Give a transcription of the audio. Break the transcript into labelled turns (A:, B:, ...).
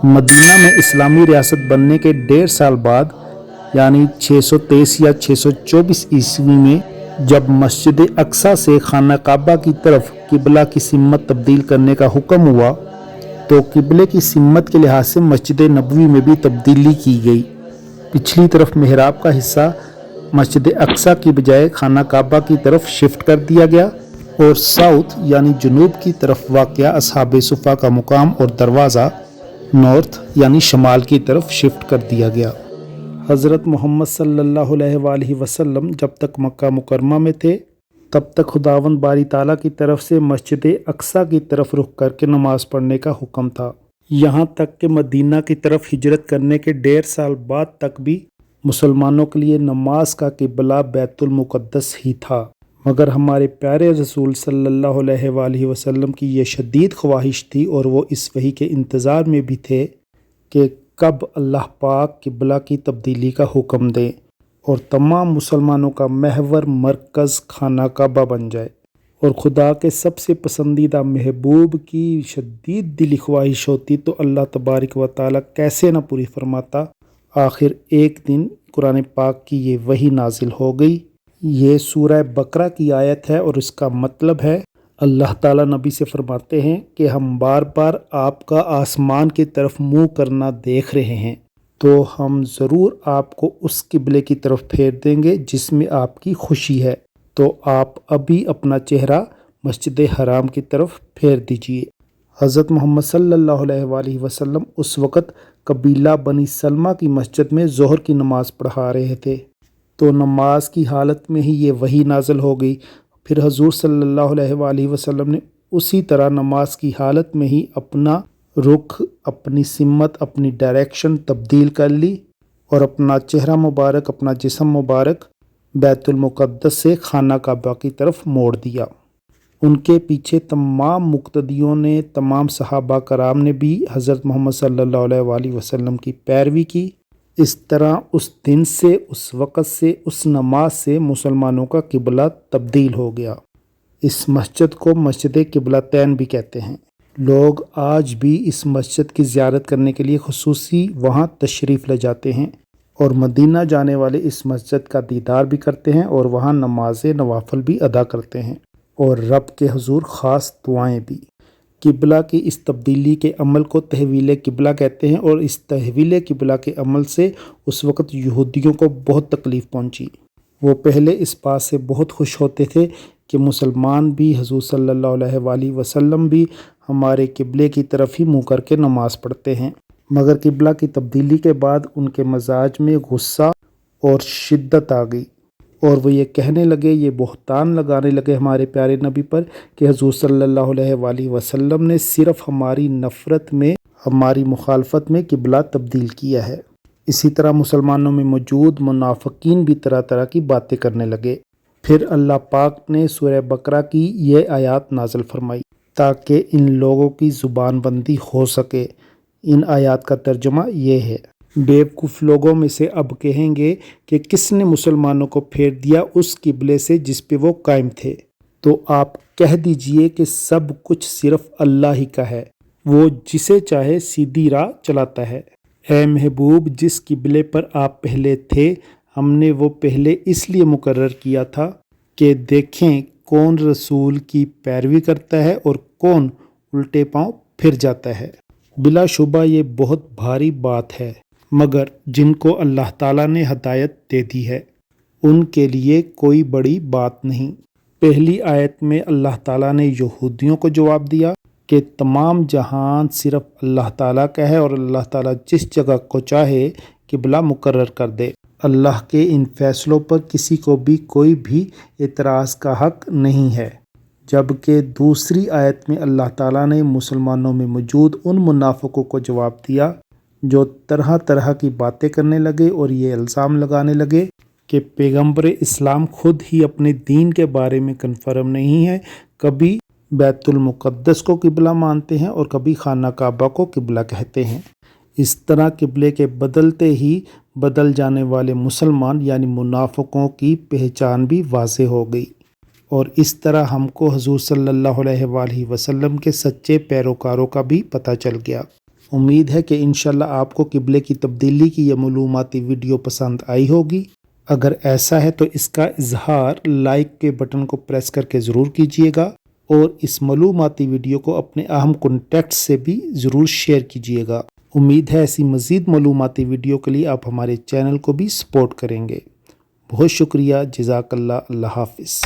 A: مدینہ میں اسلامی ریاست بننے کے 1.5 سال بعد یعنی 623 یا 624 عیسوی میں جب مسجد اقصی سے خانہ کعبہ کی طرف قبلہ کی سمت تبدیل کرنے کا حکم ہوا تو قبلے کی سمت کے لحاظ سے مسجد نبوی میں بھی تبدیلی کی گئی۔ پچھلی طرف محراب کا حصہ مسجد اقصی کی بجائے خانہ کعبہ کی طرف شفٹ کر دیا گیا اور ساؤتھ یعنی جنوب کی طرف واقع اصحاب صفہ کا مقام اور دروازہ نارتھ یعنی شمال کی طرف شفٹ کر دیا گیا۔ حضرت محمد صلی اللہ علیہ وآلہ وسلم جب تک مکہ مکرمہ میں تھے تب تک خداوند باری تعالیٰ کی طرف سے مسجد اقصی کی طرف رخ کر کے نماز پڑھنے کا حکم تھا، یہاں تک کہ مدینہ کی طرف ہجرت کرنے کے 1.5 سال بعد تک بھی مسلمانوں کے لیے نماز کا قبلہ بیت المقدس ہی تھا، مگر ہمارے پیارے رسول صلی اللہ علیہ وآلہ وسلم کی یہ شدید خواہش تھی اور وہ اس وحی کے انتظار میں بھی تھے کہ کب اللہ پاک قبلہ کی تبدیلی کا حکم دیں اور تمام مسلمانوں کا محور مرکز خانہ کعبہ بن جائے، اور خدا کے سب سے پسندیدہ محبوب کی شدید دلی خواہش ہوتی تو اللہ تبارک و تعالیٰ کیسے نہ پوری فرماتا۔ آخر ایک دن قرآن پاک کی یہ وحی نازل ہو گئی۔ یہ سورہ بقرہ کی آیت ہے اور اس کا مطلب ہے اللہ تعالیٰ نبی سے فرماتے ہیں کہ ہم بار بار آپ کا آسمان کی طرف منہ کرنا دیکھ رہے ہیں تو ہم ضرور آپ کو اس قبلے کی طرف پھیر دیں گے جس میں آپ کی خوشی ہے، تو آپ ابھی اپنا چہرہ مسجد حرام کی طرف پھیر دیجئے۔ حضرت محمد صلی اللہ علیہ وآلہ وسلم اس وقت قبیلہ بنی سلمہ کی مسجد میں ظہر کی نماز پڑھا رہے تھے، تو نماز کی حالت میں ہی یہ وحی نازل ہو گئی۔ پھر حضور صلی اللہ علیہ وآلہ وسلم نے اسی طرح نماز کی حالت میں ہی اپنا رخ، اپنی سمت، اپنی ڈائریکشن تبدیل کر لی اور اپنا چہرہ مبارک، اپنا جسم مبارک بیت المقدس سے خانہ کعبہ کی طرف موڑ دیا۔ ان کے پیچھے تمام مقتدیوں نے، تمام صحابہ کرام نے بھی حضرت محمد صلی اللہ علیہ وآلہ وسلم کی پیروی کی۔ اس طرح اس دن سے، اس وقت سے، اس نماز سے مسلمانوں کا قبلہ تبدیل ہو گیا۔ اس مسجد کو مسجد قبلتین بھی کہتے ہیں۔ لوگ آج بھی اس مسجد کی زیارت کرنے کے لیے خصوصی وہاں تشریف لے جاتے ہیں اور مدینہ جانے والے اس مسجد کا دیدار بھی کرتے ہیں اور وہاں نماز نوافل بھی ادا کرتے ہیں اور رب کے حضور خاص دعائیں بھی۔ قبلہ کی اس تبدیلی کے عمل کو تحویل قبلہ کہتے ہیں اور اس تحویل قبلہ کے عمل سے اس وقت یہودیوں کو بہت تکلیف پہنچی۔ وہ پہلے اس بات سے بہت خوش ہوتے تھے کہ مسلمان بھی، حضور صلی اللہ علیہ وآلہ وسلم بھی ہمارے قبلے کی طرف ہی منہ کر کے نماز پڑھتے ہیں، مگر قبلہ کی تبدیلی کے بعد ان کے مزاج میں غصہ اور شدت آ گئی اور وہ یہ کہنے لگے، یہ بہتان لگانے لگے ہمارے پیارے نبی پر کہ حضور صلی اللہ علیہ وآلہ وسلم نے صرف ہماری نفرت میں، ہماری مخالفت میں قبلہ تبدیل کیا ہے۔ اسی طرح مسلمانوں میں موجود منافقین بھی طرح طرح کی باتیں کرنے لگے۔ پھر اللہ پاک نے سورہ بقرہ کی یہ آیات نازل فرمائی تاکہ ان لوگوں کی زبان بندی ہو سکے۔ ان آیات کا ترجمہ یہ ہے: بیوقوف لوگوں میں سے اب کہیں گے کہ کس نے مسلمانوں کو پھیر دیا اس قبلے سے جس پہ وہ قائم تھے، تو آپ کہہ دیجئے کہ سب کچھ صرف اللہ ہی کا ہے، وہ جسے چاہے سیدھی راہ چلاتا ہے۔ اے محبوب، جس قبلے پر آپ پہلے تھے ہم نے وہ پہلے اس لیے مقرر کیا تھا کہ دیکھیں کون رسول کی پیروی کرتا ہے اور کون الٹے پاؤں پھر جاتا ہے۔ بلا شبہ یہ بہت بھاری بات ہے، مگر جن کو اللہ تعالیٰ نے ہدایت دے دی ہے ان کے لیے کوئی بڑی بات نہیں۔ پہلی آیت میں اللہ تعالیٰ نے یہودیوں کو جواب دیا کہ تمام جہان صرف اللہ تعالیٰ کا ہے اور اللہ تعالیٰ جس جگہ کو چاہے قبلہ مقرر کر دے۔ اللہ کے ان فیصلوں پر کسی کو بھی کوئی بھی اعتراض کا حق نہیں ہے۔ جبکہ دوسری آیت میں اللہ تعالیٰ نے مسلمانوں میں موجود ان منافقوں کو جواب دیا جو طرح طرح کی باتیں کرنے لگے اور یہ الزام لگانے لگے کہ پیغمبر اسلام خود ہی اپنے دین کے بارے میں کنفرم نہیں ہے، کبھی بیت المقدس کو قبلہ مانتے ہیں اور کبھی خانہ کعبہ کو قبلہ کہتے ہیں۔ اس طرح قبلے کے بدلتے ہی بدل جانے والے مسلمان یعنی منافقوں کی پہچان بھی واضح ہو گئی، اور اس طرح ہم کو حضور صلی اللہ علیہ وآلہ وسلم کے سچے پیروکاروں کا بھی پتہ چل گیا۔ امید ہے کہ انشاءاللہ آپ کو قبلے کی تبدیلی کی یہ معلوماتی ویڈیو پسند آئی ہوگی۔ اگر ایسا ہے تو اس کا اظہار لائک کے بٹن کو پریس کر کے ضرور کیجیے گا، اور اس معلوماتی ویڈیو کو اپنے اہم کانٹیکٹ سے بھی ضرور شیئر کیجیے گا۔ امید ہے ایسی مزید معلوماتی ویڈیو کے لیے آپ ہمارے چینل کو بھی سپورٹ کریں گے۔ بہت شکریہ، جزاک اللہ، اللہ حافظ۔